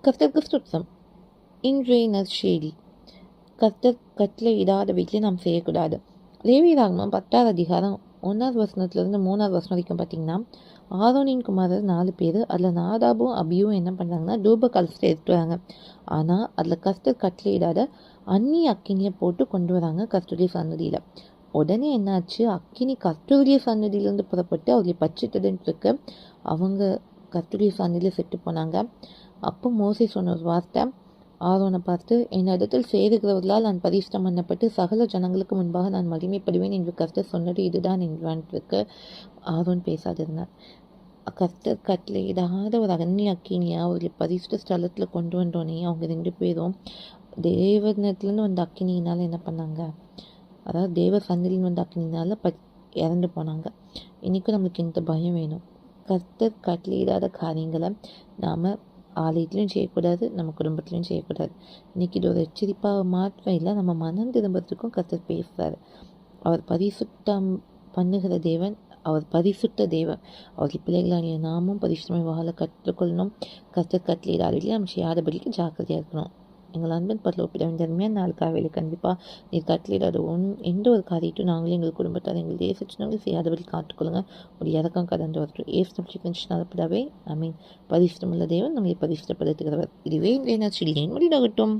கர்த்தருக்கு ஸ்தோத்திரம். இன்றைய நற்செய்தி. கர்த்தர் கட்டளையிடாத வீட்டில் நாம் செய்யக்கூடாது. லேவியராகமம் 10வது அதிகாரம் 1வது வசனத்திலிருந்து 3வது வசனம் வரைக்கும் பார்த்தீங்கன்னா, ஆரோனின் குமாரர் 4 பேர், அதில் நாதாபும் அபியும் என்ன பண்ணுறாங்கன்னா தூப கலசத்தை எடுத்து வராங்க. ஆனால் அதில் கர்த்தர் கட்டளையிடாத அந்நிய அக்கினியை போட்டு கொண்டு வராங்க கர்த்தருடைய சன்னதியில். உடனே என்னாச்சு, அக்கினி கர்த்தருடைய சன்னதியிலேருந்து புறப்பட்டு அவர்களை பச்சிட்டதுன்னு இருக்கு. அவங்க கர்த்தருடைய சன்னதியில் செத்து போனாங்க. அப்போ மோசே சொன்ன ஒரு வார்த்தை, ஆரோனை பார்த்து, என்னிடத்தில் சேருகிறவர்களால் நான் பரிசுத்தம் பண்ணப்பட்டு சகல ஜனங்களுக்கு முன்பாக நான் மகிமைப்படுவேன் என்று கர்த்தர் சொன்னது இதுதான் என்றுக்கு ஆரோன் பேசாதிருந்தார். கர்த்தர் கட்டளையிடாத ஒரு அந்நிய அக்கினியை அவர்களை பரிசுத்த ஸ்தலத்தில் கொண்டு வந்தோடனே அவங்க 2 பேரும் தேவனத்துலேருந்து வந்த அக்கினியினால் என்ன பண்ணாங்க, அதாவது தேவ சன்னதியில் வந்த அக்கினியினால் இறந்து போனாங்க. இன்றைக்கும் நம்மளுக்கு இந்த பயம் வேணும். கர்த்தர் கட்டளையிடாத காரியங்களை நாம் ஆலயத்துலையும் செய்யக்கூடாது, நம்ம குடும்பத்துலையும் செய்யக்கூடாது. இன்றைக்கி இது ஒரு எச்சரிப்பாக மாற்றம் இல்லை, நம்ம மனம் திரும்புறதுக்கும் கர்த்தர் பேசுகிறார். அவர் பரிசுத்தம் பண்ணுகிற தேவன், அவர் பரிசுத்த தேவன். அவர்கள் பிள்ளைகளாகிய நாமும் பரிசுத்தமை வாழ கற்றுக்கொள்ளணும். கர்த்தர் கட்டளையிடாதவர்களே நம்ம செய்யாதபடிக்கு ஜாக்கிரதையாக இருக்கணும். எங்கள் அன்பின் பரலோகப்பிதாவின் தன்மையான நாளுக்காக வேலை கண்டிப்பாக நீர் கட்டளையிடாத எந்த ஒரு காரியத்தையும் நாங்களே எங்கள் குடும்பத்தார் எங்கள் தேசத்தினங்கள் செய்யாதபடி காத்துக்கொள்ளுங்க. ஒரு இறக்கம் கடந்து வரட்டும். ஏசுநாதப்படாவே ஐ மீன் பரிசுத்தமுள்ள தேவன் நம்மளை பரிசுத்தப்படுத்துகிறவர். இதுவே இன்றைய நற்செய்தியின் முடிவாகட்டும்.